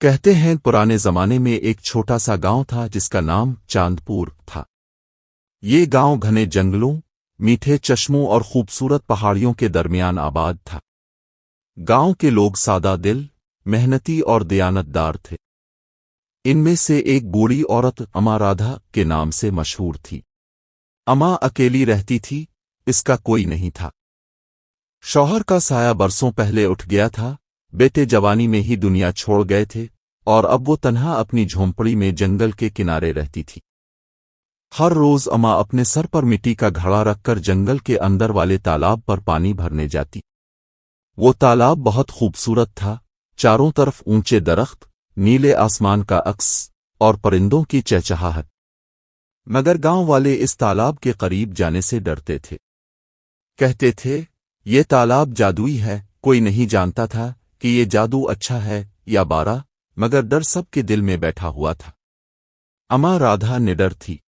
کہتے ہیں پرانے زمانے میں ایک چھوٹا سا گاؤں تھا جس کا نام چاندپور تھا۔ یہ گاؤں گھنے جنگلوں، میٹھے چشموں اور خوبصورت پہاڑیوں کے درمیان آباد تھا۔ گاؤں کے لوگ سادہ دل، محنتی اور دیانت دار تھے۔ ان میں سے ایک بوڑھی عورت اماں رادھا کے نام سے مشہور تھی۔ اماں اکیلی رہتی تھی، اس کا کوئی نہیں تھا۔ شوہر کا سایہ برسوں پہلے اٹھ گیا تھا، بیٹے جوانی میں ہی دنیا چھوڑ گئے تھے، اور اب وہ تنہا اپنی جھونپڑی میں جنگل کے کنارے رہتی تھی۔ ہر روز اماں اپنے سر پر مٹی کا گھڑا رکھ کر جنگل کے اندر والے تالاب پر پانی بھرنے جاتی۔ وہ تالاب بہت خوبصورت تھا، چاروں طرف اونچے درخت، نیلے آسمان کا عکس اور پرندوں کی چہچہاہٹ۔ مگر گاؤں والے اس تالاب کے قریب جانے سے ڈرتے تھے۔ کہتے تھے، یہ تالاب جادوئی ہے۔ کوئی نہیں جانتا تھا کہ یہ جادو اچھا ہے یا برا، مگر ڈر سب کے دل میں بیٹھا ہوا تھا۔ اماں رادھا نڈر تھی۔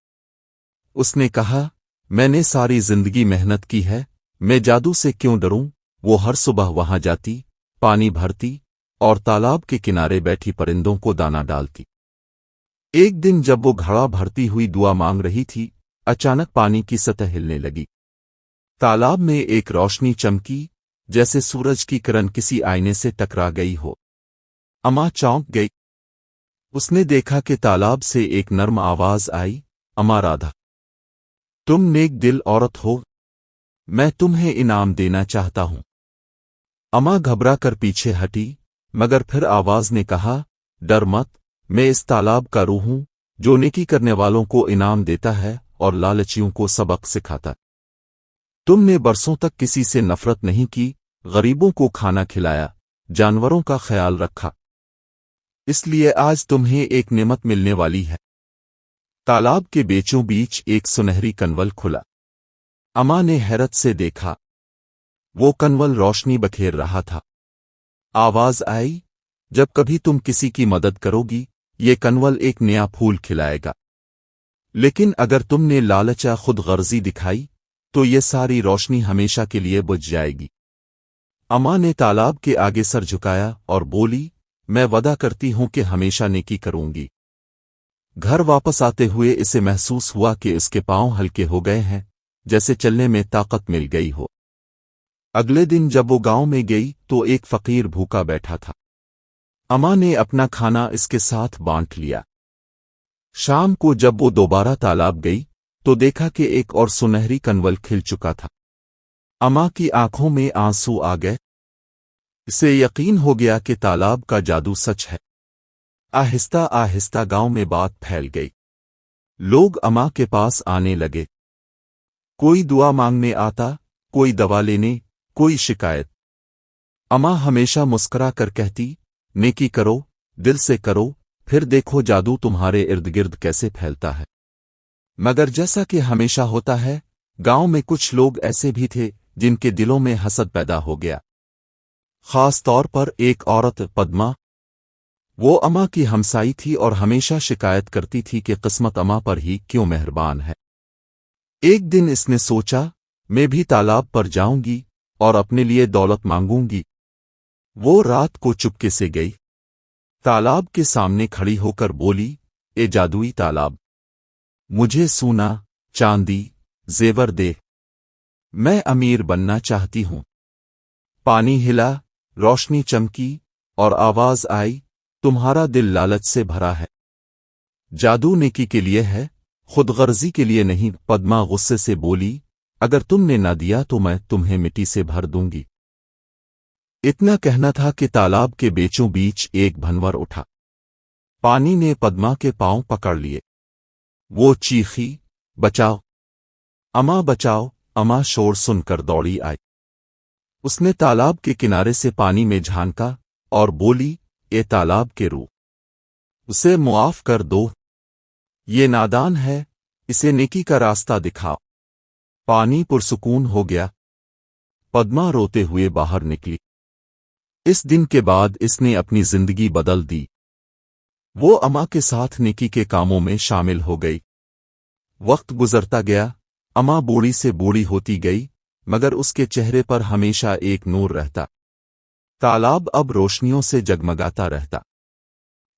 اس نے کہا، میں نے ساری زندگی محنت کی ہے، میں جادو سے کیوں ڈروں؟ وہ ہر صبح وہاں جاتی، پانی بھرتی اور تالاب کے کنارے بیٹھی پرندوں کو دانہ ڈالتی۔ ایک دن جب وہ گھڑا بھرتی ہوئی دعا مانگ رہی تھی، اچانک پانی کی سطح ہلنے لگی۔ تالاب میں ایک روشنی چمکی، جیسے سورج کی کرن کسی آئینے سے ٹکرا گئی ہو۔ اماں چونک گئی۔ اس نے دیکھا کہ تالاب سے ایک نرم آواز آئی، اماں رادھا، تم نیک دل عورت ہو، میں تمہیں انعام دینا چاہتا ہوں۔ اماں گھبرا کر پیچھے ہٹی، مگر پھر آواز نے کہا، ڈر مت، میں اس تالاب کا روح ہوں، جو نیکی کرنے والوں کو انعام دیتا ہے اور لالچیوں کو سبق سکھاتا۔ تم نے برسوں تک کسی سے نفرت نہیں کی، غریبوں کو کھانا کھلایا، جانوروں کا خیال رکھا، اس لیے آج تمہیں ایک نعمت ملنے والی ہے۔ تالاب کے بیچوں بیچ ایک سنہری کنول کھلا۔ اماں نے حیرت سے دیکھا، وہ کنول روشنی بکھیر رہا تھا۔ آواز آئی، جب کبھی تم کسی کی مدد کرو گی، یہ کنول ایک نیا پھول کھلائے گا، لیکن اگر تم نے لالچا خود غرضی دکھائی تو یہ ساری روشنی ہمیشہ کے لیے بجھ جائے گی۔ اماں نے تالاب کے آگے سر جھکایا اور بولی، میں وعدہ کرتی ہوں کہ ہمیشہ نیکی کروں گی۔ گھر واپس آتے ہوئے اسے محسوس ہوا کہ اس کے پاؤں ہلکے ہو گئے ہیں، جیسے چلنے میں طاقت مل گئی ہو۔ اگلے دن جب وہ گاؤں میں گئی تو ایک فقیر بھوکا بیٹھا تھا۔ اماں نے اپنا کھانا اس کے ساتھ بانٹ لیا۔ شام کو جب وہ دوبارہ تالاب گئی تو دیکھا کہ ایک اور سنہری کنول کھل چکا تھا۔ اماں کی آنکھوں میں آنسو آ گئے۔ اسے یقین ہو گیا کہ تالاب کا جادو سچ ہے۔ آہستہ آہستہ گاؤں میں بات پھیل گئی۔ لوگ اماں کے پاس آنے لگے۔ کوئی دعا مانگنے آتا، کوئی دوا لینے، کوئی شکایت۔ اماں ہمیشہ مسکرا کر کہتی، نیکی کرو، دل سے کرو، پھر دیکھو جادو تمہارے ارد گرد کیسے پھیلتا ہے۔ مگر جیسا کہ ہمیشہ ہوتا ہے، گاؤں میں کچھ لوگ ایسے بھی تھے جن کے دلوں میں حسد پیدا ہو گیا۔ خاص طور پر ایک عورت پدما۔ وہ اماں کی ہمسائی تھی اور ہمیشہ شکایت کرتی تھی کہ قسمت اماں پر ہی کیوں مہربان ہے۔ ایک دن اس نے سوچا، میں بھی تالاب پر جاؤں گی اور اپنے لیے دولت مانگوں گی۔ وہ رات کو چپکے سے گئی، تالاب کے سامنے کھڑی ہو کر بولی، اے جادوئی تالاب، مجھے سونا، چاندی، زیور دے، میں امیر بننا چاہتی ہوں۔ پانی ہلا، روشنی چمکی اور آواز آئی، تمہارا دل لالچ سے بھرا ہے۔ جادو نیکی کے لیے ہے، خود غرضی کے لیے نہیں۔ پدما غصے سے بولی، اگر تم نے نہ دیا تو میں تمہیں مٹی سے بھر دوں گی۔ اتنا کہنا تھا کہ تالاب کے بیچوں بیچ ایک بھنور اٹھا۔ پانی نے پدما کے پاؤں پکڑ لیے۔ وہ چیخی، بچاؤ، اماں بچاؤ، اماں شور سن کر دوڑی آئی۔ اس نے تالاب کے کنارے سے پانی میں جھانکا اور بولی، اے تالاب کے روح، اسے معاف کر دو، یہ نادان ہے، اسے نیکی کا راستہ دکھاؤ۔ پانی پرسکون ہو گیا۔ پدما روتے ہوئے باہر نکلی۔ اس دن کے بعد اس نے اپنی زندگی بدل دی۔ وہ اماں کے ساتھ نیکی کے کاموں میں شامل ہو گئی۔ وقت گزرتا گیا، اماں بوڑھی سے بوڑھی ہوتی گئی، مگر اس کے چہرے پر ہمیشہ ایک نور رہتا۔ تالاب اب روشنیوں سے جگمگاتا رہتا۔